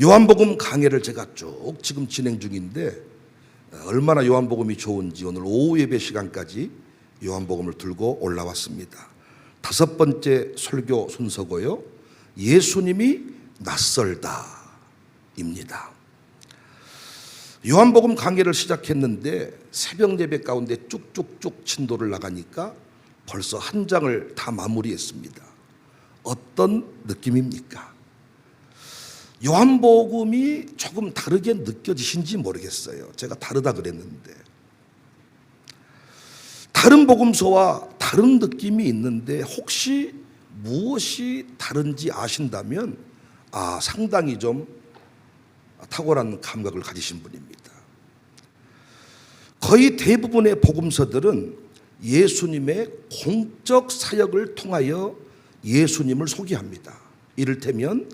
요한복음 강해를 제가 쭉 지금 진행 중인데 얼마나 요한복음이 좋은지 오늘 오후 예배 시간까지 요한복음을 들고 올라왔습니다. 5번째 설교 순서고요. 예수님이 낯설다입니다. 요한복음 강해를 시작했는데 새벽 예배 가운데 쭉쭉쭉 진도를 나가니까 벌써 한 장을 다 마무리했습니다. 어떤 느낌입니까? 요한복음이 조금 다르게 느껴지신지 모르겠어요. 제가 다르다 그랬는데 다른 복음서와 다른 느낌이 있는데 혹시 무엇이 다른지 아신다면 상당히 좀 탁월한 감각을 가지신 분입니다. 거의 대부분의 복음서들은 예수님의 공적 사역을 통하여 예수님을 소개합니다. 이를테면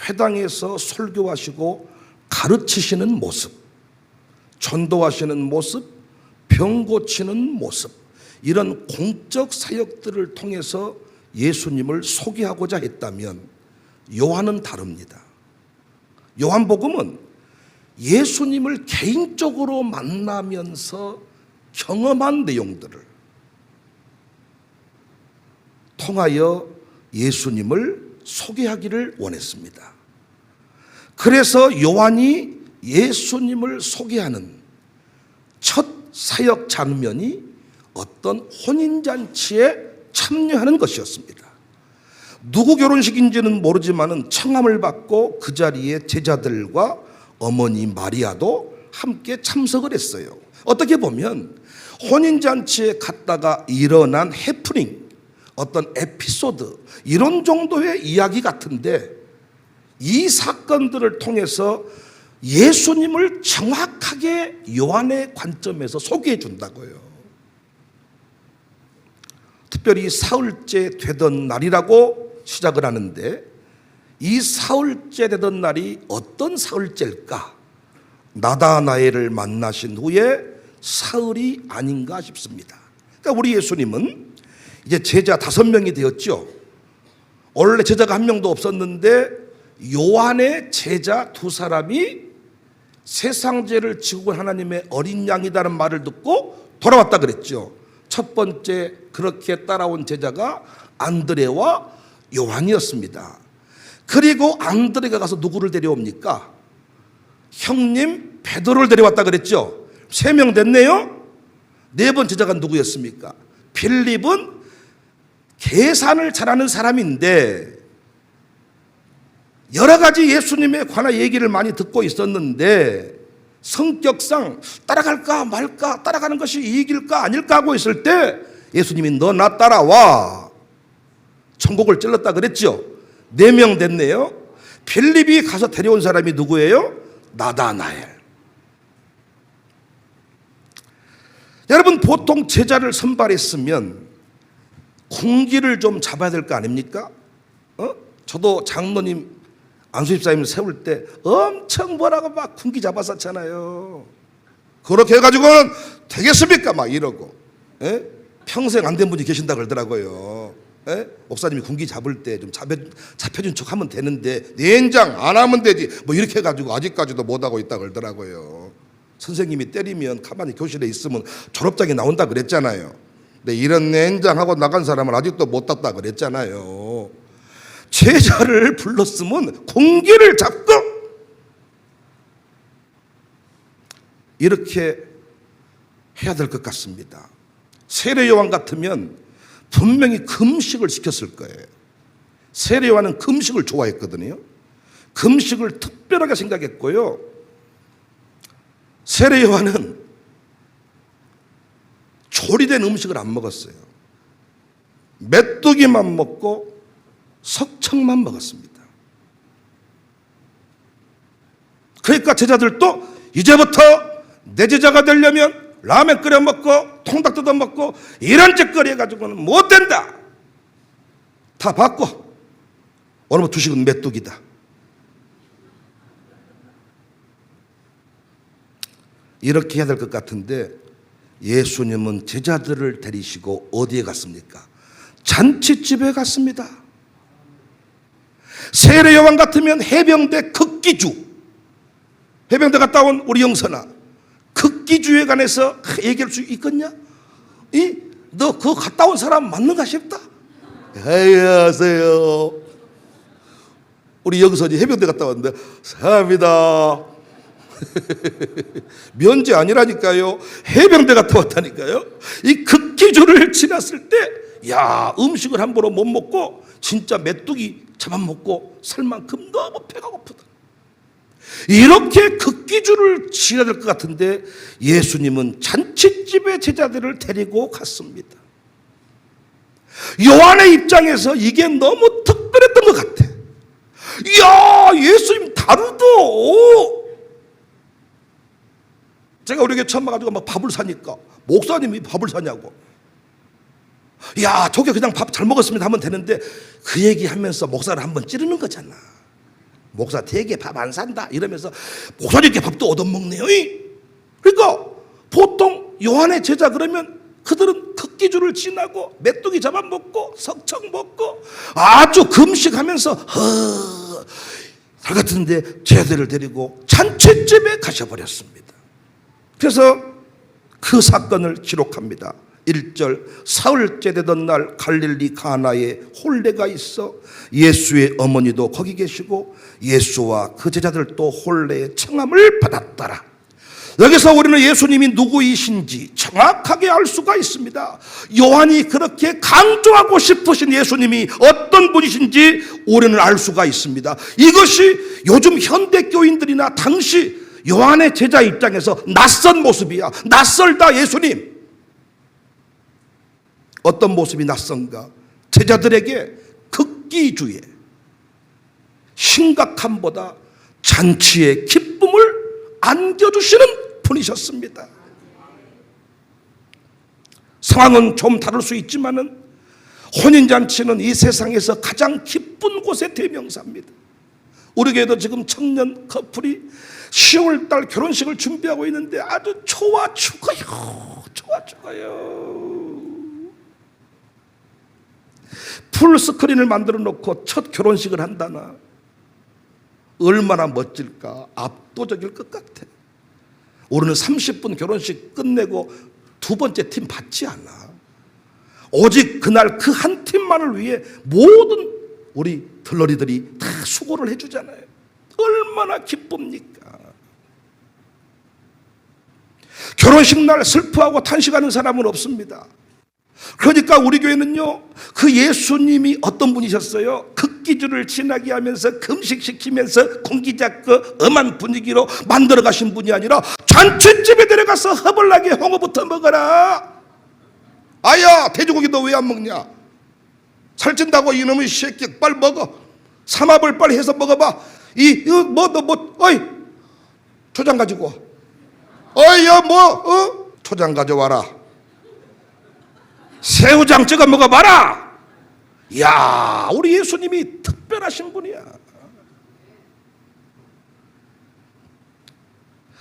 회당에서 설교하시고 가르치시는 모습, 전도하시는 모습, 병 고치는 모습, 이런 공적 사역들을 통해서 예수님을 소개하고자 했다면 요한은 다릅니다. 요한복음은 예수님을 개인적으로 만나면서 경험한 내용들을 통하여 예수님을 소개하기를 원했습니다. 그래서 요한이 예수님을 소개하는 첫 사역 장면이 어떤 혼인잔치에 참여하는 것이었습니다. 누구 결혼식인지는 모르지만 청함을 받고 그 자리에 제자들과 어머니 마리아도 함께 참석을 했어요. 어떻게 보면 혼인잔치에 갔다가 일어난 해프닝, 어떤 에피소드, 이런 정도의 이야기 같은데 이 사건들을 통해서 예수님을 정확하게 요한의 관점에서 소개해 준다고요. 특별히 사흘째 되던 날이라고 시작을 하는데 이 사흘째 되던 날이 어떤 사흘째일까? 나다나엘을 만나신 후에 사흘이 아닌가 싶습니다. 그러니까 우리 예수님은 이제 제자 5명이 되었죠. 원래 제자가 1명도 없었는데 요한의 제자 2사람이 세상 죄를 지고 하나님의 어린 양이라는 말을 듣고 돌아왔다 그랬죠. 첫 번째 그렇게 따라온 제자가 안드레와 요한이었습니다. 그리고 안드레가 가서 누구를 데려옵니까? 형님 베드로를 데려왔다 그랬죠. 3명 됐네요. 4번 제자가 누구였습니까? 빌립은 계산을 잘하는 사람인데 여러 가지 예수님에 관한 얘기를 많이 듣고 있었는데 성격상 따라갈까 말까, 따라가는 것이 이익일까 아닐까 하고 있을 때 예수님이 너 나 따라와. 천국을 찔렀다 그랬죠. 4명 됐네요. 빌립이 가서 데려온 사람이 누구예요? 나다나엘. 여러분, 보통 제자를 선발했으면 군기를 좀 잡아야 될 거 아닙니까? 저도 장로님 안수집사님 세울 때 엄청 뭐라고 막 군기 잡았었잖아요. 그렇게 해가지고는 되겠습니까? 막 이러고. 평생 안 된 분이 계신다 그러더라고요. 목사님이 군기 잡을 때 좀 잡혀준 척 하면 되는데 연장 안 하면 되지 뭐 이렇게 해가지고 아직까지도 못하고 있다 그러더라고요. 선생님이 때리면 가만히 교실에 있으면 졸업장이 나온다 그랬잖아요. 근데 이런 연장하고 나간 사람은 아직도 못 땄다 그랬잖아요. 제자를 불렀으면 군기를 잡고 이렇게 해야 될 것 같습니다. 세례 요한 같으면 분명히 금식을 시켰을 거예요. 세례 요한은 금식을 좋아했거든요. 금식을 특별하게 생각했고요. 세례 요한은 조리된 음식을 안 먹었어요. 메뚜기만 먹고 석청만 먹었습니다. 그러니까 제자들도 이제부터 내 제자가 되려면 라면 끓여 먹고 통닭 뜯어 먹고 이런 짓거리 해가지고는 못 된다. 다 바꿔. 오늘부터 주식은 메뚜기다. 이렇게 해야 될 것 같은데 예수님은 제자들을 데리시고 어디에 갔습니까? 잔치집에 갔습니다. 세례 요한 같으면 해병대 극기주, 해병대 갔다 온 우리 영선아, 극기주에 관해서 얘기할 수 있겠냐? 너 그거 갔다 온 사람 맞는가 싶다. 안녕하세요. 우리 영선이 해병대 갔다 왔는데 사합니다. 면제 아니라니까요. 해병대 갔다 왔다니까요. 이 극기주를 지났을 때, 야, 음식을 함부로 못 먹고 진짜 메뚜기 잡아먹고 살 만큼 너무 배가 고프다. 이렇게 극기주를 지나야 될 것 같은데 예수님은 잔치집에 제자들을 데리고 갔습니다. 요한의 입장에서 이게 너무 특별했던 것 같아. 이야, 예수님 다르도. 제가 우리 교회 처음 와가지고 막 밥을 사니까 목사님이 밥을 사냐고. 야, 저게 그냥 밥 잘 먹었습니다 하면 되는데 그 얘기하면서 목사를 한번 찌르는 거잖아. 목사 되게 밥 안 산다 이러면서 목사님께 밥도 얻어먹네요. 그러니까 보통 요한의 제자 그러면 그들은 극기주를 지나고 메뚜기 잡아먹고 석청 먹고 아주 금식하면서 살 같은데 제자들을 데리고 잔치집에 가셔버렸습니다. 그래서 그 사건을 기록합니다. 1절, 사흘째 되던 날 갈릴리 가나에 홀례가 있어 예수의 어머니도 거기 계시고 예수와 그 제자들도 홀례의 청함을 받았더라. 여기서 우리는 예수님이 누구이신지 정확하게 알 수가 있습니다. 요한이 그렇게 강조하고 싶으신 예수님이 어떤 분이신지 우리는 알 수가 있습니다. 이것이 요즘 현대 교인들이나 당시 요한의 제자 입장에서 낯선 모습이야. 낯설다 예수님. 어떤 모습이 낯선가? 제자들에게 극기주의 심각함보다 잔치의 기쁨을 안겨주시는 분이셨습니다. 상황은 좀 다를 수 있지만은 혼인잔치는 이 세상에서 가장 기쁜 곳의 대명사입니다. 우리 교회도 지금 청년 커플이 10월달 결혼식을 준비하고 있는데 아주 좋아 죽어요. 좋아 죽어요. 풀스크린을 만들어 놓고 첫 결혼식을 한다나 얼마나 멋질까. 압도적일 것 같아. 우리는 30분 결혼식 끝내고 두 번째 팀 받지 않아. 오직 그날 그 한 팀만을 위해 모든 우리 들러리들이 다 수고를 해주잖아요. 얼마나 기쁩니까. 결혼식 날 슬퍼하고 탄식하는 사람은 없습니다. 그러니까 우리 교회는요, 그 예수님이 어떤 분이셨어요? 극기주를 지나게 하면서 금식시키면서 공기 잡고 엄한 분위기로 만들어 가신 분이 아니라 잔치집에 데려가서 허벌나게 홍어부터 먹어라. 아야, 돼지고기 너 왜 안 먹냐? 살찐다고 이놈의 새끼 빨리 먹어. 삼합을 빨리 해서 먹어봐. 어이 초장 가지고 어이 초장 가져와라. 새우장 찍어 먹어봐라. 이야, 우리 예수님이 특별하신 분이야.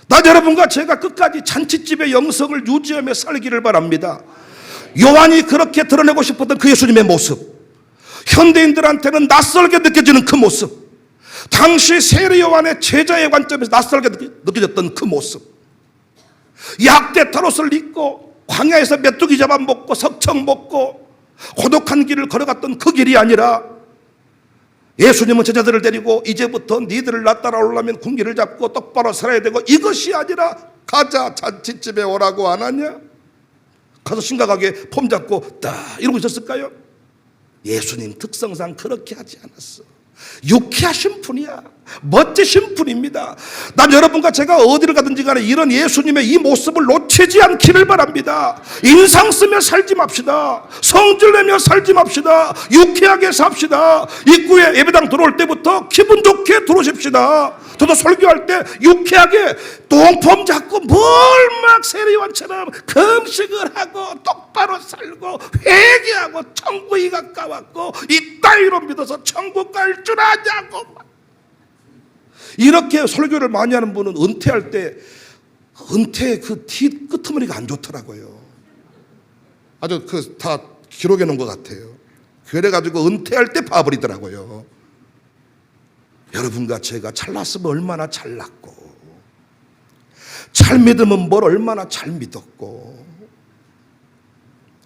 나 여러분과 제가 끝까지 잔치집의 영성을 유지하며 살기를 바랍니다. 요한이 그렇게 드러내고 싶었던 그 예수님의 모습, 현대인들한테는 낯설게 느껴지는 그 모습, 당시 세례 요한의 제자의 관점에서 낯설게 느껴졌던 그 모습, 약대 털옷을 입고 광야에서 메뚜기 잡아먹고 석청 먹고 고독한 길을 걸어갔던 그 길이 아니라 예수님은 제자들을 데리고 이제부터 니들을 나 따라오려면 군기를 잡고 똑바로 살아야 되고 이것이 아니라 가자 잔치집에 오라고 안 하냐? 가서 심각하게 폼 잡고 딱 이러고 있었을까요? 예수님 특성상 그렇게 하지 않았어. 유쾌하신 분이야. 멋지신 분입니다. 난 여러분과 제가 어디를 가든지 간에 이런 예수님의 이 모습을 놓치지 않기를 바랍니다. 인상 쓰며 살지 맙시다. 성질 내며 살지 맙시다. 유쾌하게 삽시다. 입구에 예배당 들어올 때부터 기분 좋게 들어오십시다. 저도 설교할 때 유쾌하게 똥폼 잡고 뭘 막 세례요한처럼 금식을 하고 똑바로 살고 회개하고 천국이 가까웠고 이 따위로 믿어서 천국 갈 줄 아냐고. 이렇게 설교를 많이 하는 분은 은퇴할 때 은퇴 그 뒤 끄트머리가 안 좋더라고요. 아주 다 기록해 놓은 것 같아요. 그래가지고 은퇴할 때 봐버리더라고요. 여러분과 제가 잘났으면 얼마나 잘났고, 잘 믿으면 뭘 얼마나 잘 믿었고,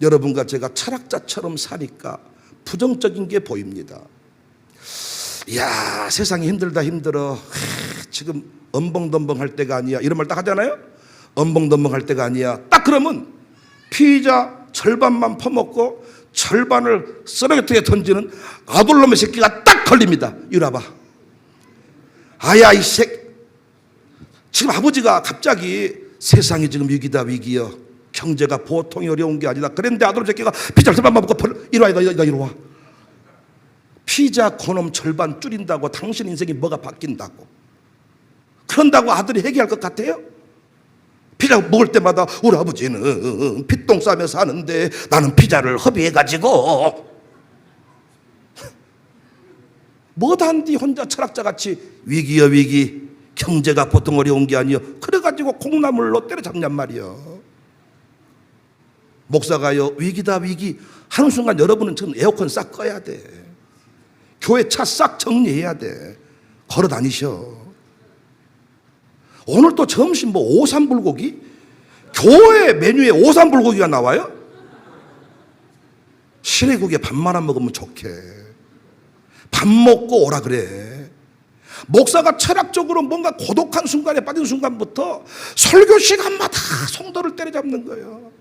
여러분과 제가 철학자처럼 사니까 부정적인 게 보입니다. 야, 세상이 힘들다 힘들어. 지금 엄벙덤벙 할 때가 아니야. 이런 말 딱 하잖아요. 엄벙덤벙 할 때가 아니야. 딱 그러면 피자 절반만 퍼먹고 절반을 쓰레기통에 던지는 아돌놈의 새끼가 딱 걸립니다. 이리 와봐. 아야 이 새끼. 지금 아버지가 갑자기 세상이 지금 위기다 위기여, 경제가 보통이 어려운 게 아니다. 그랬는데 아돌놈 새끼가 피자 절반만 먹고 이리 와, 이리 와. 피자 그놈 절반 줄인다고 당신 인생이 뭐가 바뀐다고? 그런다고 아들이 해결할 것 같아요? 피자 먹을 때마다 우리 아버지는 핏똥 싸며 사는데 나는 피자를 허비해가지고 뭐단디 혼자 철학자같이 위기여 위기, 경제가 보통 어려운 게 아니여, 그래가지고 콩나물로 때려잡냔 말이여. 목사가요 위기다 위기 하는 순간 여러분은 지금 에어컨 싹 꺼야 돼. 교회 차 싹 정리해야 돼. 걸어 다니셔. 오늘 또 점심 뭐 오삼불고기? 교회 메뉴에 오삼불고기가 나와요? 시래국에 밥만 안 먹으면 좋게. 밥 먹고 오라 그래. 목사가 철학적으로 뭔가 고독한 순간에 빠진 순간부터 설교 시간마다 성도를 때려잡는 거예요.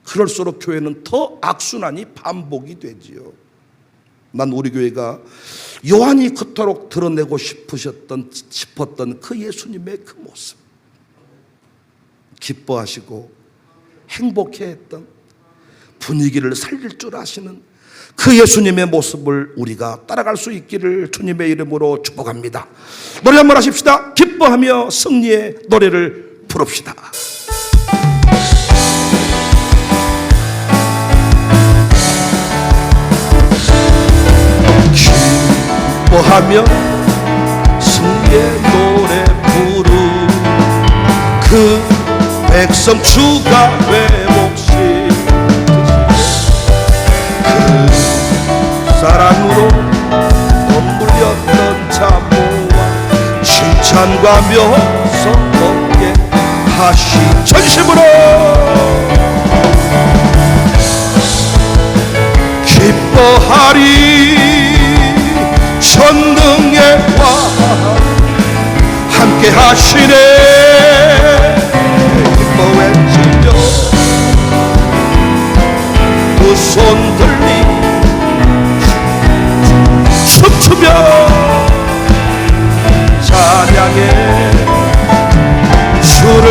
그럴수록 교회는 더 악순환이 반복이 되지요. 난 우리 교회가 요한이 그토록 드러내고 싶었던 그 예수님의 그 모습, 기뻐하시고 행복해했던, 분위기를 살릴 줄 아시는 그 예수님의 모습을 우리가 따라갈 수 있기를 주님의 이름으로 축복합니다. 노래 한번 하십시다. 기뻐하며 승리의 노래를 부릅시다. 기뻐하며 승리의 노래 부르 그 백성 주가 회복시 그 사랑으로 머물렸던 자모와 칭찬과 명성 얻게 하시 전심으로 기뻐하리. 전능의 왕 함께 하시네. 기뻐 외치며 두 손 들리 춤추며 찬양해 주를.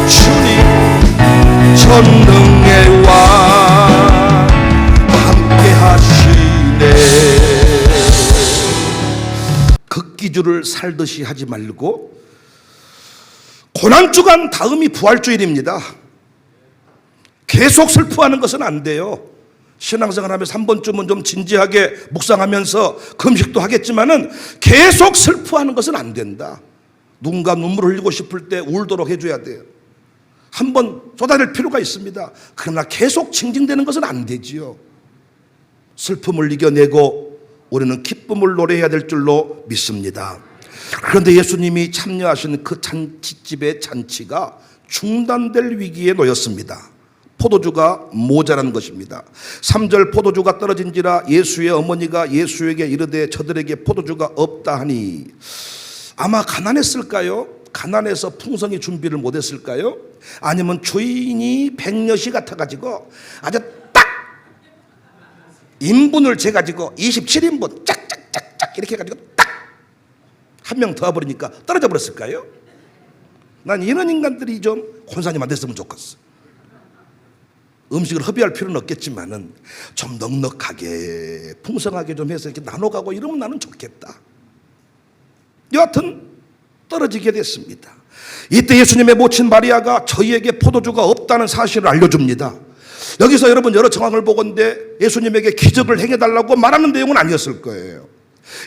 주님 전능의 왕 극기주를 살듯이 하지 말고, 고난주간 다음이 부활주일입니다. 계속 슬퍼하는 것은 안 돼요. 신앙생활 하면서 한 번쯤은 좀 진지하게 묵상하면서 금식도 하겠지만은 계속 슬퍼하는 것은 안 된다. 누군가 눈물을 흘리고 싶을 때 울도록 해줘야 돼요. 한번 쏟아낼 필요가 있습니다. 그러나 계속 징징대는 것은 안 되지요. 슬픔을 이겨내고 우리는 기쁨을 노래해야 될 줄로 믿습니다. 그런데 예수님이 참여하신 그 잔치집의 잔치가 중단될 위기에 놓였습니다. 포도주가 모자란 것입니다. 3절 포도주가 떨어진지라 예수의 어머니가 예수에게 이르되 저들에게 포도주가 없다 하니, 아마 가난했을까요? 가난해서 풍성히 준비를 못했을까요? 아니면 주인이 백녀시 같아가지고 아주 인분을 재가지고 27인분 짝짝짝짝 이렇게 해가지고 딱 한 명 더 와버리니까 떨어져 버렸을까요? 난 이런 인간들이 좀 권사님 됐으면 좋겠어. 음식을 허비할 필요는 없겠지만은 좀 넉넉하게 풍성하게 좀 해서 이렇게 나눠가고 이러면 나는 좋겠다. 여하튼 떨어지게 됐습니다. 이때 예수님의 모친 마리아가 저희에게 포도주가 없다는 사실을 알려줍니다. 여기서 여러분 여러 정황을 보건대 예수님에게 기적을 행해달라고 말하는 내용은 아니었을 거예요.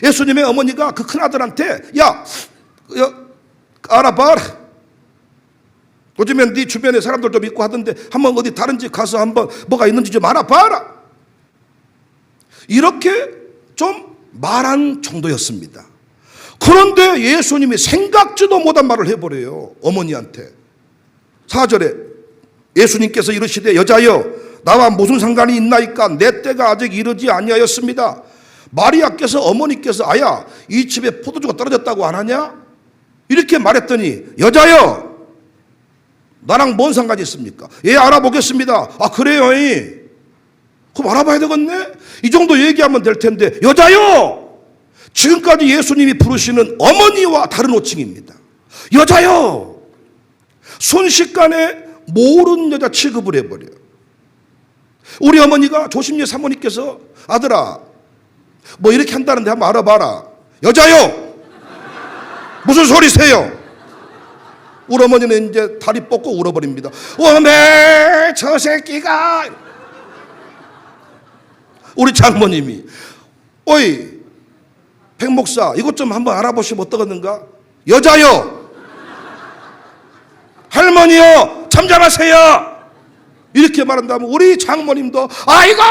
예수님의 어머니가 그 큰아들한테 야 알아봐라. 요즘엔 네 주변에 사람들 좀 있고 하던데 한번 어디 다른 집 가서 한번 뭐가 있는지 좀 알아봐라. 이렇게 좀 말한 정도였습니다. 그런데 예수님이 생각지도 못한 말을 해버려요. 어머니한테. 4절에 예수님께서 이르시되 여자여 나와 무슨 상관이 있나이까 내 때가 아직 이르지 아니하였습니다. 마리아께서 어머니께서 아야 이 집에 포도주가 떨어졌다고 안 하냐? 이렇게 말했더니 여자여 나랑 뭔 상관이 있습니까? 예 알아보겠습니다. 아 그래요? 그럼 알아봐야 되겠네? 이 정도 얘기하면 될 텐데 여자여 지금까지 예수님이 부르시는 어머니와 다른 호칭입니다. 여자여 순식간에 모르는 여자 취급을 해버려요. 우리 어머니가 조심리 사모님께서 아들아 뭐 이렇게 한다는데 한번 알아봐라. 여자요 무슨 소리세요? 우리 어머니는 이제 다리 뻗고 울어버립니다. 어메 저 새끼가. 우리 장모님이 어이 백 목사 이것 좀 한번 알아보시면 어떠겠는가? 여자요 할머니요 잠잠하세요. 이렇게 말한다면 우리 장모님도 아이고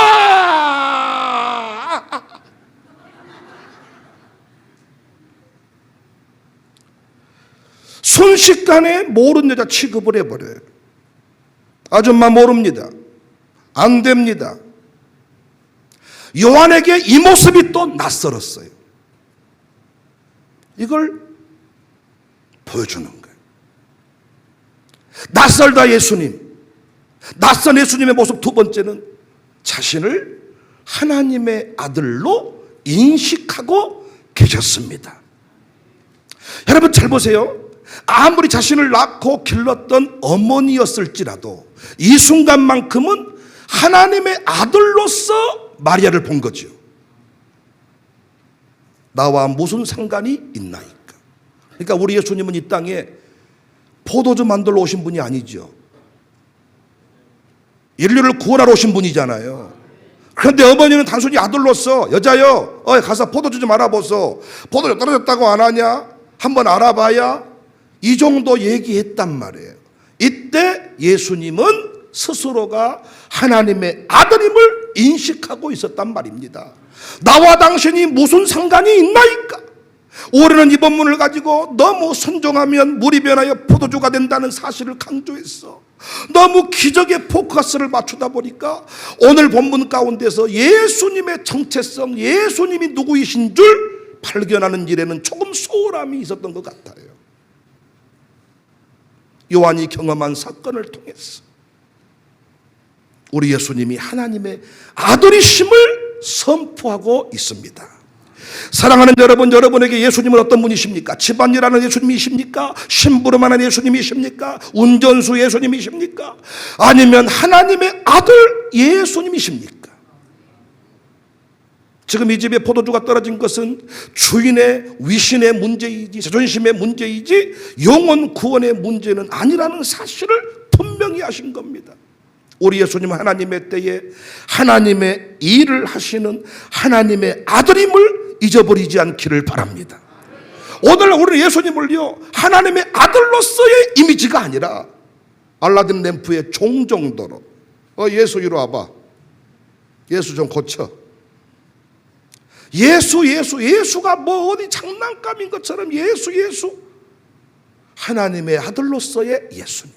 순식간에 모르는 여자 취급을 해버려요. 아줌마 모릅니다. 안 됩니다. 요한에게 이 모습이 또 낯설었어요. 이걸 보여주는 거예요. 낯설다 예수님. 낯선 예수님의 모습 두 번째는 자신을 하나님의 아들로 인식하고 계셨습니다. 여러분 잘 보세요. 아무리 자신을 낳고 길렀던 어머니였을지라도 이 순간만큼은 하나님의 아들로서 마리아를 본 거죠. 나와 무슨 상관이 있나이까. 그러니까 우리 예수님은 이 땅에 포도주 만들러 오신 분이 아니죠. 인류를 구원하러 오신 분이잖아요. 그런데 어머니는 단순히 아들로서 여자여 가서 포도주 좀 알아보소. 포도주 떨어졌다고 안 하냐? 한번 알아봐야 이 정도 얘기했단 말이에요. 이때 예수님은 스스로가 하나님의 아들임을 인식하고 있었단 말입니다. 나와 당신이 무슨 상관이 있나이까? 올해는 이 본문을 가지고 너무 순종하면 물이 변하여 포도주가 된다는 사실을 강조했어. 너무 기적에 포커스를 맞추다 보니까 오늘 본문 가운데서 예수님의 정체성, 예수님이 누구이신 줄 발견하는 일에는 조금 소홀함이 있었던 것 같아요. 요한이 경험한 사건을 통해서 우리 예수님이 하나님의 아들이심을 선포하고 있습니다. 사랑하는 여러분, 여러분에게 예수님은 어떤 분이십니까? 집안일하는 예수님이십니까? 심부름하는 예수님이십니까? 운전수 예수님이십니까? 아니면 하나님의 아들 예수님이십니까? 지금 이 집에 포도주가 떨어진 것은 주인의 위신의 문제이지 자존심의 문제이지 영혼 구원의 문제는 아니라는 사실을 분명히 하신 겁니다. 우리 예수님은 하나님의 때에 하나님의 일을 하시는 하나님의 아들임을 잊어버리지 않기를 바랍니다. 오늘 우리 예수님을요 하나님의 아들로서의 이미지가 아니라 알라딘 램프의 종 정도로 예수 이리 와봐. 예수 좀 고쳐. 예수가 뭐 어디 장난감인 것처럼 예수 하나님의 아들로서의 예수님.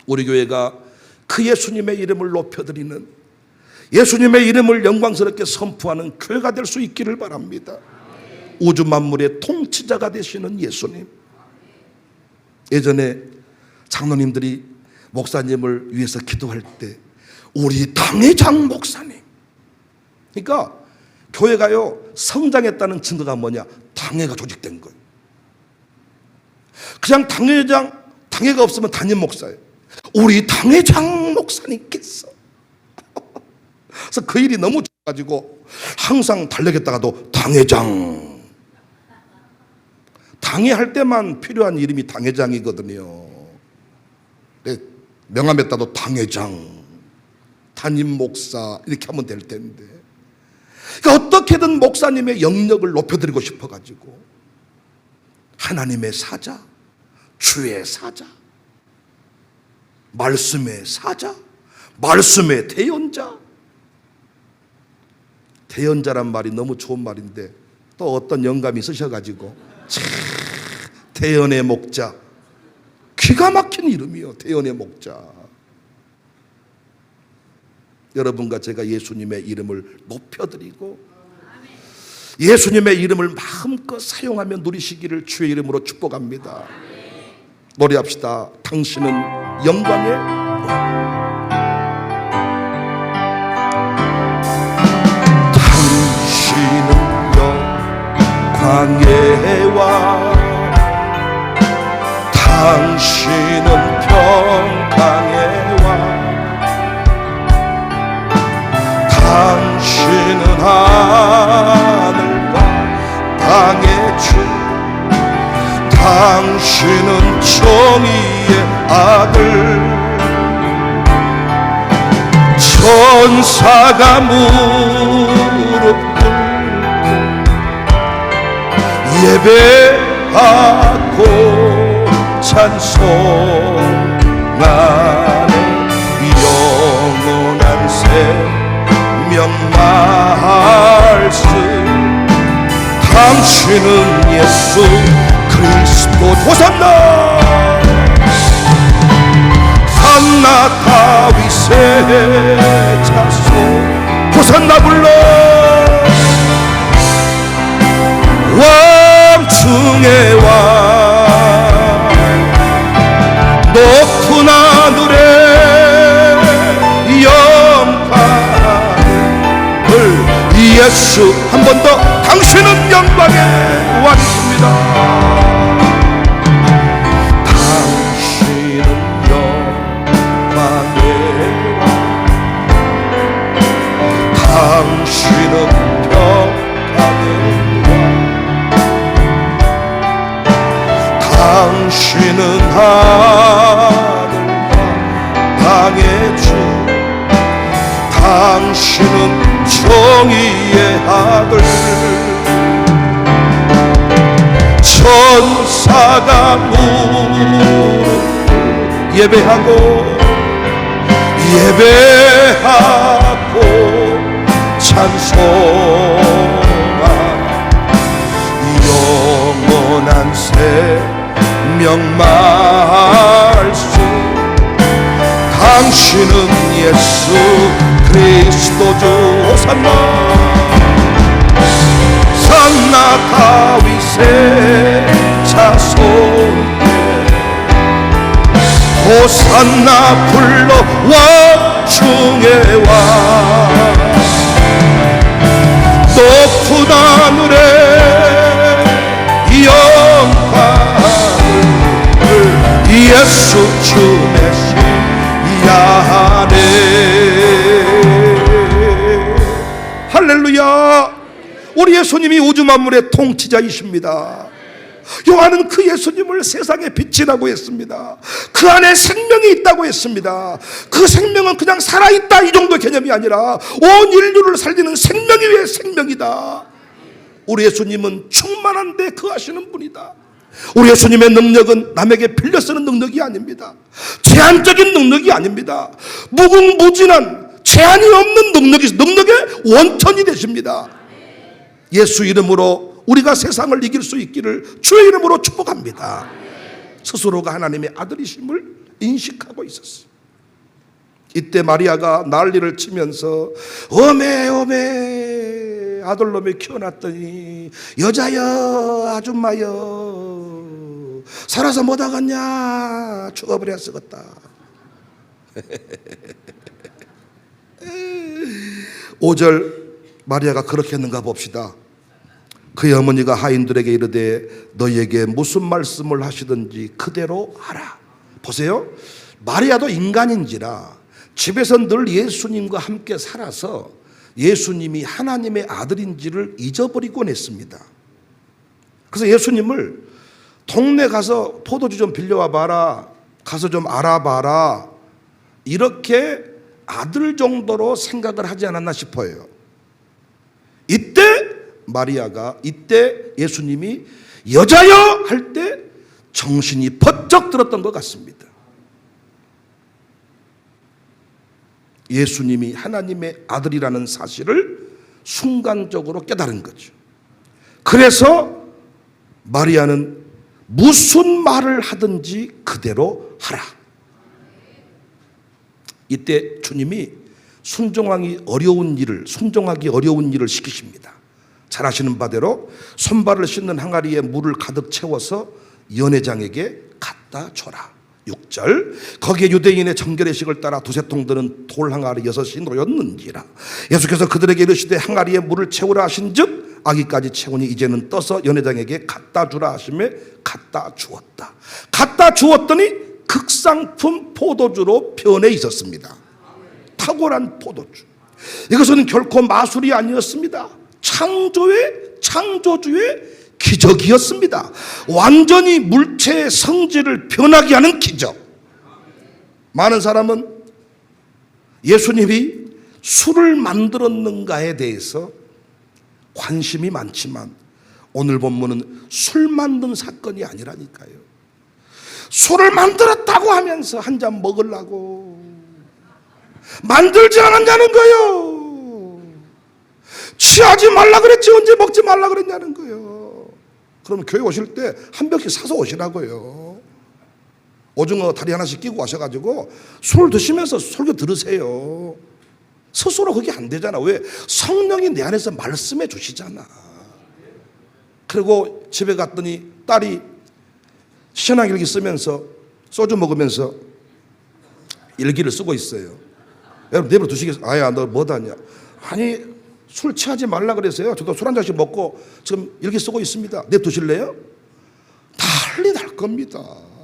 우리 교회가 그 예수님의 이름을 높여드리는 예수님의 이름을 영광스럽게 선포하는 교회가 될 수 있기를 바랍니다. 우주 만물의 통치자가 되시는 예수님. 예전에 장로님들이 목사님을 위해서 기도할 때 우리 당회장 목사님, 그러니까 교회가요 성장했다는 증거가 뭐냐? 당회가 조직된 거예요. 그냥 당회가 없으면 담임 목사예요. 우리 당회장 목사님께서 그래서 그 일이 너무 좋아가지고 항상 달력에다가도 당회장, 당회할 때만 필요한 이름이 당회장이거든요. 명함에다도 당회장, 담임 목사 이렇게 하면 될 텐데, 그러니까 어떻게든 목사님의 영역을 높여드리고 싶어가지고 하나님의 사자, 주의 사자, 말씀의 사자, 말씀의 대언자, 대언자란 말이 너무 좋은 말인데 또 어떤 영감이 있으셔가지고 참, 대언의 목자, 기가 막힌 이름이요. 대언의 목자. 여러분과 제가 예수님의 이름을 높여드리고 예수님의 이름을 마음껏 사용하며 누리시기를 주의 이름으로 축복합니다. 노래합시다. 당신은 영광의 왕. 당신은 영광의 왕. 당신은 평강의 왕. 당신은 하늘과 땅의 주. 당신은 정의의 아들. 천사가 무릎 꿇고 예배하고 찬송하네. 영원한 생명 말씀. 당신은 예수 그리스도. 호산나 산나 다윗의 자손. 호산나 불러 왕 중의 왕. 높은 하늘에 영광을 예수. 한 번 더. 당신은 영광의 왕이십니다. 당신은 영광의 왕. 당신은 평강의 왕. 당신은 하늘과 땅의 주. 당신은 정의의 아들. 천사가 무릎 예배하고 찬송하. 영원한 생명 말씀. 당신은 예수 그리스도주. 호산나 산나 다윗의 자손에 호산나 불러 왕 중의 왕. 높은 하늘에 영광을 예수 주 메시아네. 할렐루야. 우리 예수님이 우주 만물의 통치자이십니다. 요한은 그 예수님을 세상의 빛이라고 했습니다. 그 안에 생명이 있다고 했습니다. 그 생명은 그냥 살아있다 이 정도 개념이 아니라 온 인류를 살리는 생명이 왜 생명이다. 우리 예수님은 충만한데 거하시는 분이다. 우리 예수님의 능력은 남에게 빌려 쓰는 능력이 아닙니다. 제한적인 능력이 아닙니다. 무궁무진한 제한이 없는 능력의 원천이 되십니다. 예수 이름으로 우리가 세상을 이길 수 있기를 주의 이름으로 축복합니다. 스스로가 하나님의 아들이심을 인식하고 있었어요. 이때 마리아가 난리를 치면서 어메 어메 아들놈이 키워놨더니 여자여 아줌마여 살아서 못 하겠냐 죽어버려 쓰겄다. 5절 마리아가 그렇게 했는가 봅시다. 그의 어머니가 하인들에게 이르되 너희에게 무슨 말씀을 하시든지 그대로 하라. 보세요. 마리아도 인간인지라 집에서 늘 예수님과 함께 살아서 예수님이 하나님의 아들인지를 잊어버리곤 했습니다. 그래서 예수님을 동네 가서 포도주 좀 빌려와 봐라, 가서 좀 알아봐라, 이렇게 아들 정도로 생각을 하지 않았나 싶어요. 이때 마리아가, 이때 예수님이 여자여 할 때 정신이 번쩍 들었던 것 같습니다. 예수님이 하나님의 아들이라는 사실을 순간적으로 깨달은 거죠. 그래서 마리아는 무슨 말을 하든지 그대로 하라. 이때 주님이 순종하기 어려운 일을 시키십니다. 잘 아시는 바대로 손발을 씻는 항아리에 물을 가득 채워서 연회장에게 갖다 줘라. 6절, 거기에 유대인의 정결의식을 따라 두세 통 드는 돌 항아리 6이 놓였는지라. 예수께서 그들에게 이르시되 항아리에 물을 채우라 하신즉 아기까지 채우니 이제는 떠서 연회장에게 갖다 주라 하시매 갖다 주었다. 갖다 주었더니 극상품 포도주로 변해 있었습니다. 탁월한 포도주. 이것은 결코 마술이 아니었습니다. 창조주의 기적이었습니다. 완전히 물체의 성질을 변하게 하는 기적. 많은 사람은 예수님이 술을 만들었는가에 대해서 관심이 많지만 오늘 본문은 술 만든 사건이 아니라니까요. 술을 만들었다고 하면서 한 잔 먹으려고 만들지 않았냐는 거예요. 취하지 말라 그랬지 언제 먹지 말라 그랬냐는 거예요. 그럼 교회 오실 때 한 병씩 사서 오시라고요. 오징어 다리 하나씩 끼고 와셔가지고 술 드시면서 설교 들으세요. 스스로 그게 안 되잖아. 왜? 성령이 내 안에서 말씀해 주시잖아. 그리고 집에 갔더니 딸이 신앙일기 쓰면서 소주 먹으면서 일기를 쓰고 있어요. 여러분 내버려 두시겠어요? 아야 너 뭐다냐? 아니 술 취하지 말라 그랬어요. 저도 술 한 잔씩 먹고 지금 일기 쓰고 있습니다. 내두실래요? 난리 날 겁니다.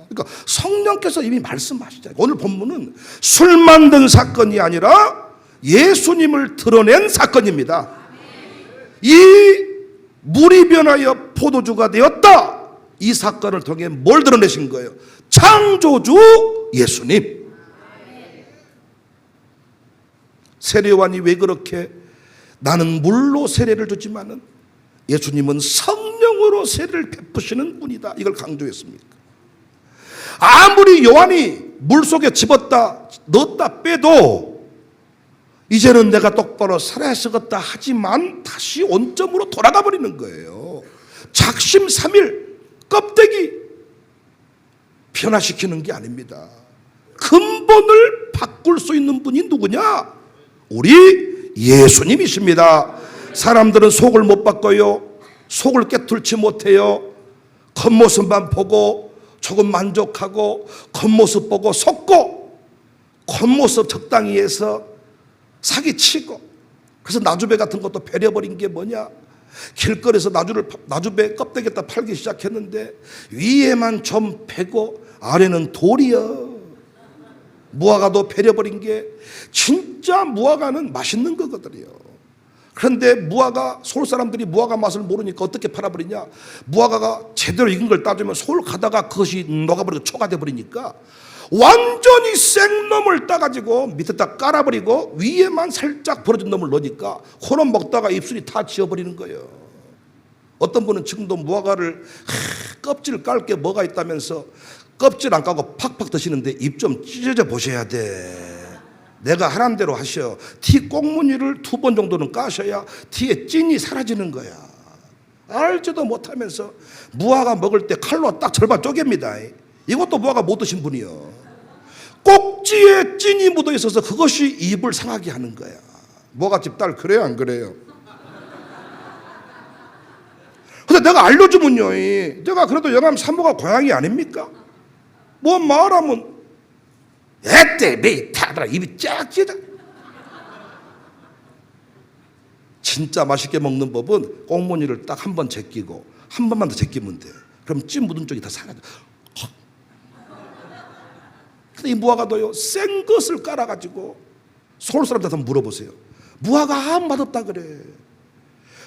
그러니까 성령께서 이미 말씀하시잖아요. 오늘 본문은 술 만든 사건이 아니라 예수님을 드러낸 사건입니다. 이 물이 변하여 포도주가 되었다. 이 사건을 통해 뭘 드러내신 거예요? 창조주 예수님. 세례요한이 왜 그렇게 나는 물로 세례를 주지만은 예수님은 성령으로 세례를 베푸시는 분이다, 이걸 강조했습니까? 아무리 요한이 물속에 집었다 넣었다 빼도 이제는 내가 똑바로 살아야 쓰겠다 하지만 다시 원점으로 돌아가 버리는 거예요. 작심삼일 껍데기 변화시키는 게 아닙니다. 근본을 바꿀 수 있는 분이 누구냐? 우리 예수님이십니다. 사람들은 속을 못 바꿔요. 속을 깨뚫지 못해요. 겉모습만 보고 조금 만족하고 겉모습 보고 속고 겉모습 적당히 해서 사기치고, 그래서 나주배 같은 것도 배려버린 게 뭐냐? 길거리에서 나주배 껍데기에다 팔기 시작했는데 위에만 좀 패고 아래는 돌이여. 무화과도 배려버린 게 진짜 무화과는 맛있는 거거든요. 그런데 무화과, 서울 사람들이 무화과 맛을 모르니까 어떻게 팔아버리냐? 무화과가 제대로 익은 걸 따주면 서울 가다가 그것이 녹아버리고 초가 돼버리니까 완전히 생놈을 따가지고 밑에다 깔아버리고 위에만 살짝 벌어진 놈을 넣으니까 그놈 먹다가 입술이 다 지워버리는 거예요. 어떤 분은 지금도 무화과를 껍질 깔 게 뭐가 있다면서 껍질 안 까고 팍팍 드시는데 입 좀 찢어져 보셔야 돼. 내가 하란 대로 하셔. 티 꽁무니를 2번 정도는 까셔야 티에 찐이 사라지는 거야. 알지도 못하면서 무화과 먹을 때 칼로 딱 절반 쪼갭니다. 이것도 무화과 못 드신 분이요. 꼭지에 찐이 묻어 있어서 그것이 입을 상하게 하는 거야. 무화과집 딸 그래요 안 그래요? 근데 내가 알려주면요, 내가 그래도 영암 산모가 고향이 아닙니까? 뭐 말하면 에떼 메이 타더라 입이 쫙 찢어. 진짜 맛있게 먹는 법은 꽁무니를 딱 한 번 제끼고 한 번만 더 제끼면 돼. 그럼 찐 묻은 쪽이 다 사라져. 근데 이 무화과도요, 센 것을 깔아가지고 서울 사람들한테 한번 물어보세요. 무화과 아무 맛없다 그래.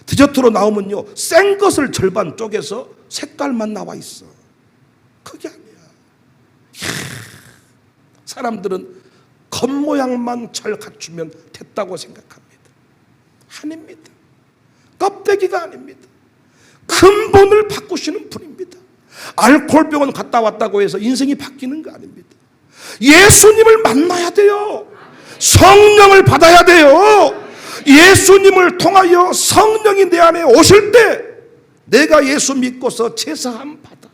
디저트로 나오면요, 센 것을 절반 쪼개서 색깔만 나와 있어. 그게 아니야. 사람들은 겉모양만 잘 갖추면 됐다고 생각합니다. 아닙니다. 껍데기가 아닙니다. 근본을 바꾸시는 분입니다. 알코올병원 갔다 왔다고 해서 인생이 바뀌는 거 아닙니다. 예수님을 만나야 돼요. 성령을 받아야 돼요. 예수님을 통하여 성령이 내 안에 오실 때 내가 예수 믿고서 제사함 받아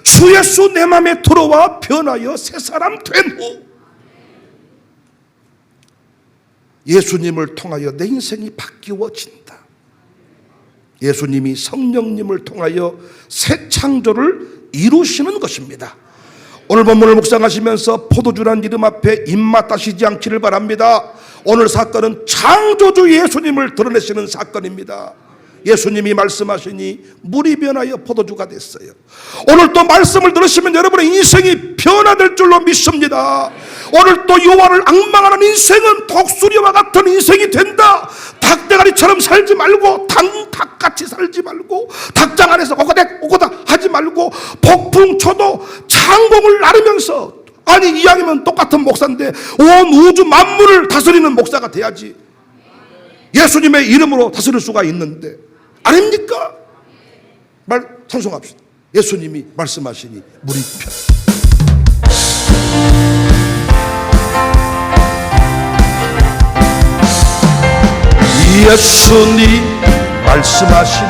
주 예수 내 맘에 들어와 변하여 새 사람 된 후 예수님을 통하여 내 인생이 바뀌어진다. 예수님이 성령님을 통하여 새 창조를 이루시는 것입니다. 오늘 본문을 묵상하시면서 포도주라는 이름 앞에 입맛 다시지 않기를 바랍니다. 오늘 사건은 창조주 예수님을 드러내시는 사건입니다. 예수님이 말씀하시니 물이 변하여 포도주가 됐어요. 오늘 또 말씀을 들으시면 여러분의 인생이 변화될 줄로 믿습니다. 오늘 또 여호와를 앙망하는 인생은 독수리와 같은 인생이 된다. 닭대가리처럼 살지 말고 닭같이 살지 말고 닭장 안에서 오고다 하지 말고 폭풍 쳐도 창공을 나르면서 아니 이왕이면 똑같은 목사인데 온 우주 만물을 다스리는 목사가 돼야지. 예수님의 이름으로 다스릴 수가 있는데 아닙니까? 찬송합시다. 예수님이 말씀하시니 물이 편. 예수님 말씀하신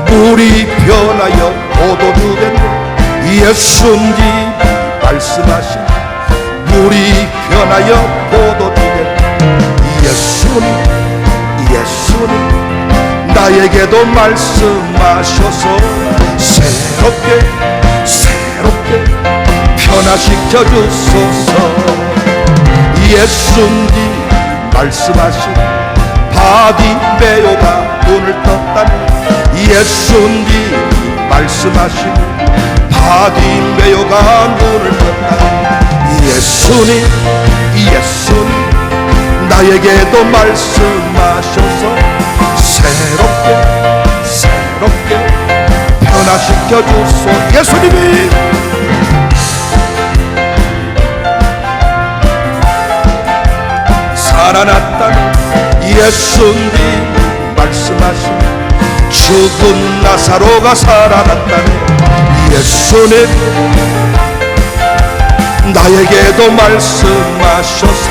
물이 변하여 포도주 된 예수님 말씀하신 물이 변하여 포도주 된 예수님 나에게도 말씀하셔서 새롭게 변화시켜 주소서. 예수님 말씀하신 바디메오가 눈을 떴다니 예수님 말씀하신 바디메오가 눈을 떴다니 예수님 나에게도 말씀하셔서 새롭게 변화시켜 주소. 예수님이 살아났다니 예수님 말씀하신 죽은 나사로가 살아났다니 예수님 나에게도 말씀하셔서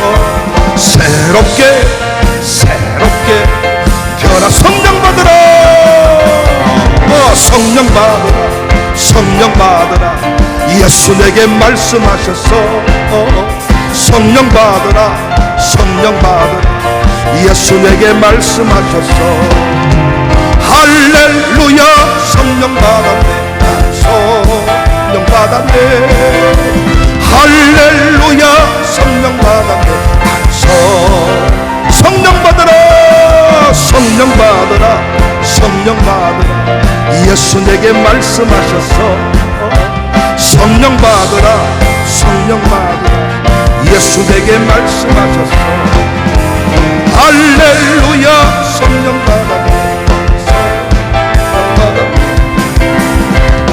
새롭게 변화. 성령 받으라 성령 받으라 예수 내게 말씀하셔서 성령 받으라 예수 내게 말씀하셔서 할렐루야 성령 받았네 할렐루야 성령 받았네 성령 받으라 예수 내게 말씀하셔서 성령 받으라 예수 내게 말씀하셔서 할렐루야 성령 받았네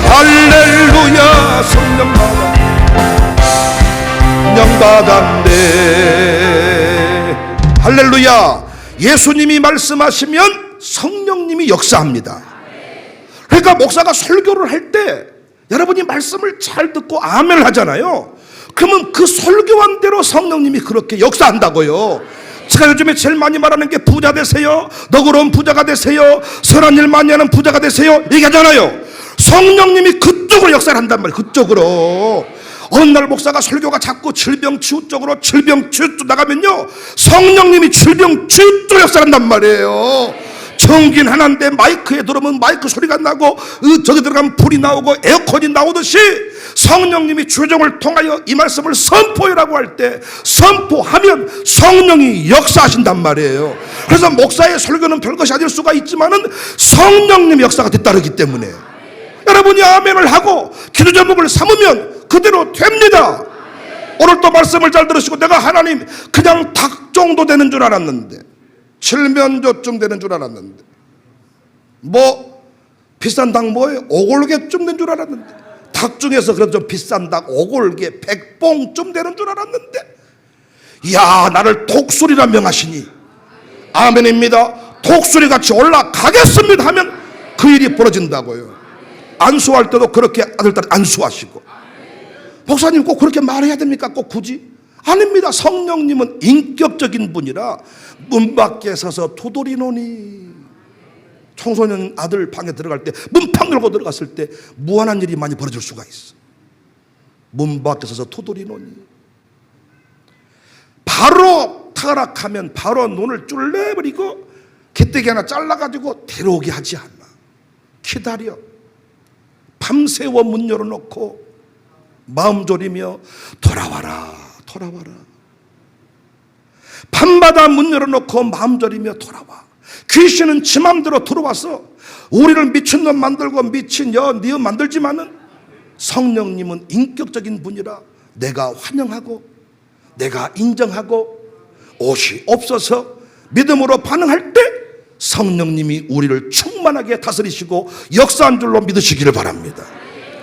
할렐루야 성령 받았네 할렐루야. 예수님이 말씀하시면 성령님이 역사합니다. 그러니까 목사가 설교를 할 때 여러분이 말씀을 잘 듣고 아멘을 하잖아요. 그러면 그 설교한 대로 성령님이 그렇게 역사한다고요. 제가 요즘에 제일 많이 말하는 게 부자 되세요, 너그러운 부자가 되세요, 선한 일 많이 하는 부자가 되세요 얘기하잖아요. 성령님이 그쪽으로 역사를 한단 말이에요. 그쪽으로. 어느 날 목사가 설교가 자꾸 질병치유 쪽으로 질병치유 쪽 나가면요 성령님이 질병치유 쪽 역사한단 말이에요. 전기는 하나인데 마이크에 들어오면 마이크 소리가 나고 저기 들어가면 불이 나오고 에어컨이 나오듯이 성령님이 주정을 통하여 이 말씀을 선포해라고 할 때 선포하면 성령이 역사하신단 말이에요. 그래서 목사의 설교는 별것이 아닐 수가 있지만은 성령님의 역사가 뒤따르기 때문에 여러분이 아멘을 하고 기도 제목을 삼으면 그대로 됩니다. 오늘 또 말씀을 잘 들으시고 내가 하나님 그냥 닭 정도 되는 줄 알았는데 칠면조쯤 되는 줄 알았는데 뭐 비싼 닭 뭐예요? 오골개쯤 된 줄 알았는데 닭 중에서 그래도 좀 비싼 닭 오골개 백봉쯤 되는 줄 알았는데 이야 나를 독수리라 명하시니 아멘입니다. 독수리같이 올라가겠습니다 하면 그 일이 벌어진다고요. 안수할 때도 그렇게 아들딸 안수하시고 목사님 꼭 그렇게 말해야 됩니까? 꼭 굳이? 아닙니다. 성령님은 인격적인 분이라 문 밖에 서서 두드리노니. 청소년 아들 방에 들어갈 때 문 팍 열고 들어갔을 때 무한한 일이 많이 벌어질 수가 있어. 문 밖에 서서 두드리노니. 바로 타락하면 바로 눈을 쫄래버리고 개떼기 하나 잘라가지고 데려오게 하지 않아. 기다려. 밤새워 문 열어놓고 마음 졸이며 돌아와라, 돌아와라. 밤마다 문 열어놓고 마음 졸이며 돌아와. 귀신은 지 맘대로 들어와서 우리를 미친놈 만들고 미친 니은 만들지만은 성령님은 인격적인 분이라 내가 환영하고 내가 인정하고 옷이 없어서 믿음으로 반응할 때 성령님이 우리를 충만하게 다스리시고 역사한 줄로 믿으시기를 바랍니다.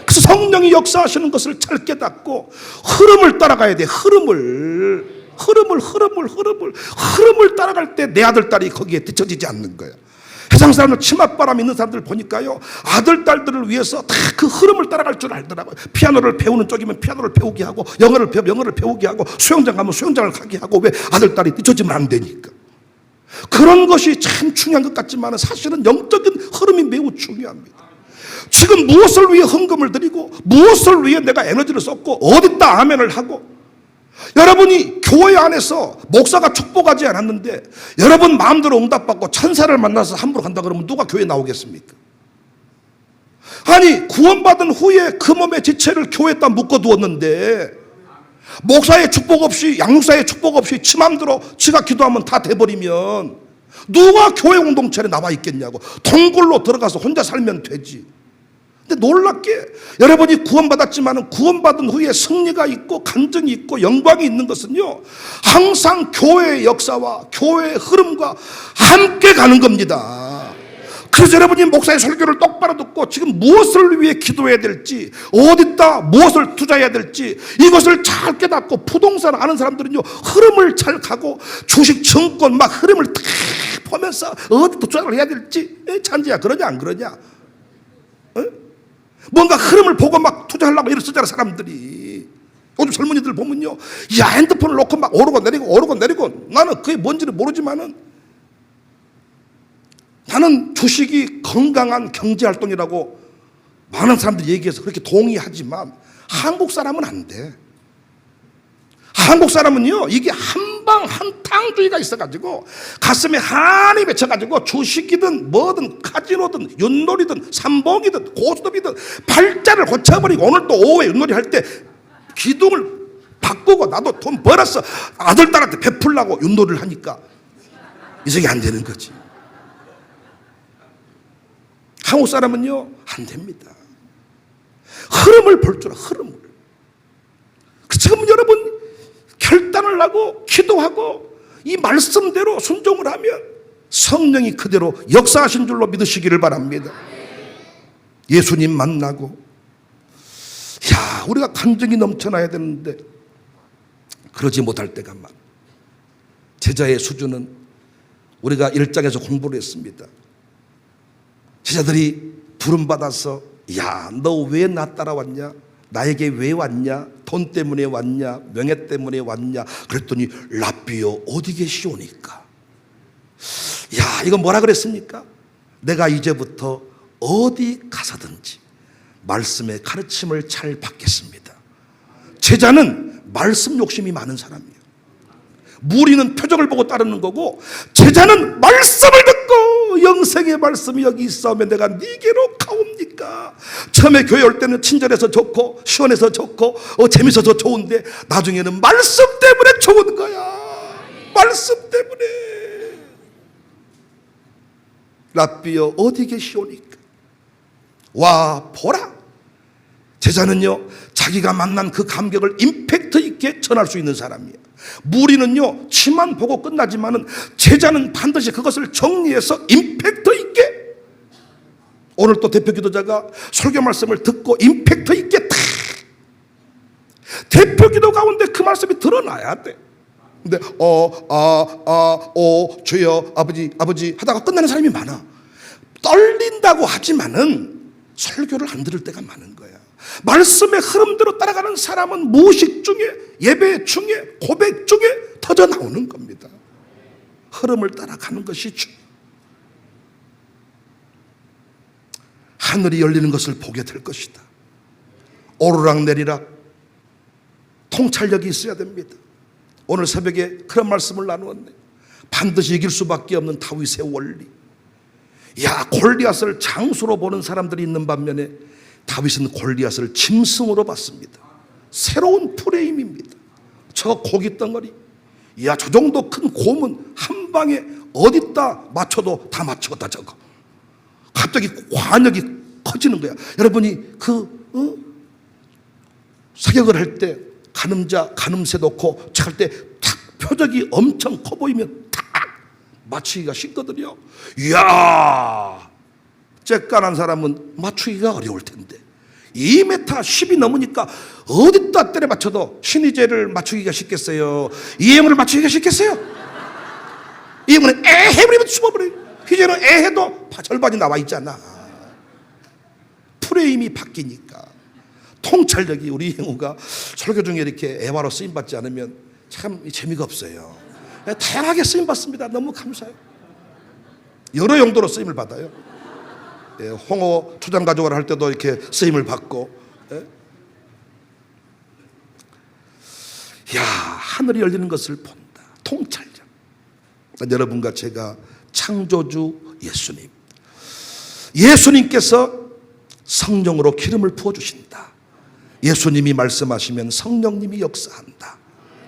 그래서 성령이 역사하시는 것을 잘 깨닫고 흐름을 따라가야 돼. 흐름을 따라갈 때 내 아들, 딸이 거기에 뒤처지지 않는 거예요. 세상 사람들 치맛바람 있는 사람들 보니까요, 아들, 딸들을 위해서 다 그 흐름을 따라갈 줄 알더라고요. 피아노를 배우는 쪽이면 피아노를 배우게 하고, 영어를 배우게 하고, 수영장 가면 수영장을 가게 하고. 왜? 아들, 딸이 뒤처지면 안 되니까. 그런 것이 참 중요한 것 같지만 사실은 영적인 흐름이 매우 중요합니다. 지금 무엇을 위해 헌금을 드리고 무엇을 위해 내가 에너지를 썼고 어디다 아멘을 하고, 여러분이 교회 안에서 목사가 축복하지 않았는데 여러분 마음대로 응답받고 천사를 만나서 함부로 간다 그러면 누가 교회에 나오겠습니까? 아니, 구원받은 후에 그 몸의 지체를 교회에다 묶어두었는데 목사의 축복 없이, 양육사의 축복 없이 지 맘대로 지가 기도하면 다 돼버리면 누가 교회 공동체에 나와 있겠냐고. 동굴로 들어가서 혼자 살면 되지. 근데 놀랍게 여러분이 구원받았지만 구원받은 후에 승리가 있고 간증이 있고 영광이 있는 것은요, 항상 교회의 역사와 교회의 흐름과 함께 가는 겁니다. 그래서 여러분이 목사의 설교를 똑바로 듣고 지금 무엇을 위해 기도해야 될지, 어디다 무엇을 투자해야 될지 이것을 잘 깨닫고, 부동산 아는 사람들은요 흐름을 잘 가고 주식 증권 막 흐름을 탁 보면서 어디 투자를 해야 될지. 찬지야, 그러냐 안 그러냐? 뭔가 흐름을 보고 막 투자하려고 이렇게 쓰잖아 사람들이. 요즘 젊은이들 보면요, 야, 핸드폰을 놓고 막 오르고 내리고. 나는 그게 뭔지를 모르지만은 나는 주식이 건강한 경제활동이라고 많은 사람들이 얘기해서 그렇게 동의하지만 한국 사람은 안 돼. 한국 사람은요, 이게 한탕주의가 있어가지고 가슴에 한이 맺혀가지고 주식이든 뭐든 카지노든 윷놀이든 삼봉이든 고스톱이든 팔자를 고쳐버리고, 오늘 또 오후에 윷놀이 할 때 기둥을 바꾸고, 나도 돈 벌었어 아들, 딸한테 베풀라고 윷놀이를 하니까 이성이 안 되는 거지. 한국 사람은요 안 됩니다. 흐름을 볼 줄 알아, 흐름을. 지금 여러분 결단을 하고 기도하고 이 말씀대로 순종을 하면 성령이 그대로 역사하신 줄로 믿으시기를 바랍니다. 예수님 만나고, 야, 우리가 간증이 넘쳐나야 되는데 그러지 못할 때가 많아. 제자의 수준은 우리가 1장에서 공부를 했습니다. 제자들이 부름받아서, 야, 너 왜 나 따라왔냐? 나에게 왜 왔냐? 돈 때문에 왔냐? 명예 때문에 왔냐? 그랬더니 랍비요 어디 계시오니까. 야, 이거 뭐라 그랬습니까? 내가 이제부터 어디 가서든지 말씀의 가르침을 잘 받겠습니다. 제자는 말씀 욕심이 많은 사람이에요. 무리는 표적을 보고 따르는 거고, 제자는 말씀을 듣고 영생의 말씀이 여기 있어오면 내가 네게로 가옵니까? 처음에 교회 올 때는 친절해서 좋고 시원해서 좋고 재밌어서 좋은데 나중에는 말씀 때문에 좋은 거야. 말씀 때문에. 랍비여 어디 계시오니까. 와, 보라. 제자는요 자기가 만난 그 감격을 임팩트 있게 전할 수 있는 사람이에요. 무리는요 치만 보고 끝나지만은 제자는 반드시 그것을 정리해서 임팩트 있게. 오늘 또 대표 기도자가 설교 말씀을 듣고 임팩트 있게 탁, 대표 기도 가운데 그 말씀이 드러나야 돼. 근데 주여 아버지 하다가 끝나는 사람이 많아. 떨린다고 하지만은 설교를 안 들을 때가 많은 거야. 말씀의 흐름대로 따라가는 사람은 무식 중에, 예배 중에, 고백 중에 터져 나오는 겁니다. 흐름을 따라가는 것이죠. 하늘이 열리는 것을 보게 될 것이다. 오르락 내리락 통찰력이 있어야 됩니다. 오늘 새벽에 그런 말씀을 나누었네요. 반드시 이길 수밖에 없는 다윗의 원리. 야, 골리앗을 장수로 보는 사람들이 있는 반면에 다윗은 골리앗을 짐승으로 봤습니다. 새로운 프레임입니다. 저 고기 덩어리, 야, 저 정도 큰 곰은 한 방에 어디다 맞춰도 다 맞추겠다. 저거 갑자기 관역이 커지는 거야. 여러분이 사격을 할 때 가늠자 가늠쇠 놓고 찰 때 탁 표적이 엄청 커 보이면 탁 맞추기가 쉽거든요. 이야, 쬐깐한 사람은 맞추기가 어려울 텐데 2m 10이 넘으니까 어디다 때려 맞춰도 신의제를 맞추기가 쉽겠어요? 이해문을 맞추기가 쉽겠어요? 이해문은 에헤버리면 숨어버려요. 희재는 에헤도 절반이 나와 있잖아. 프레임이 바뀌니까. 통찰력이, 우리 형우가 설교 중에 이렇게 애화로 쓰임받지 않으면 참 재미가 없어요. 다양하게 쓰임받습니다. 너무 감사해요. 여러 용도로 쓰임을 받아요. 홍어 초장 가져가라 할 때도 이렇게 쓰임을 받고. 야, 하늘이 열리는 것을 본다. 통찰력. 여러분과 제가 창조주 예수님, 예수님께서 성령으로 기름을 부어주신다. 예수님이 말씀하시면 성령님이 역사한다.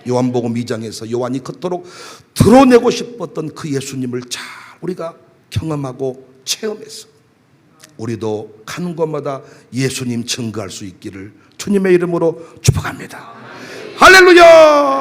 요한복음 2장에서 요한이 그토록 드러내고 싶었던 그 예수님을 잘 우리가 경험하고 체험해서 우리도 가는 곳마다 예수님 증거할 수 있기를 주님의 이름으로 축복합니다. 할렐루야.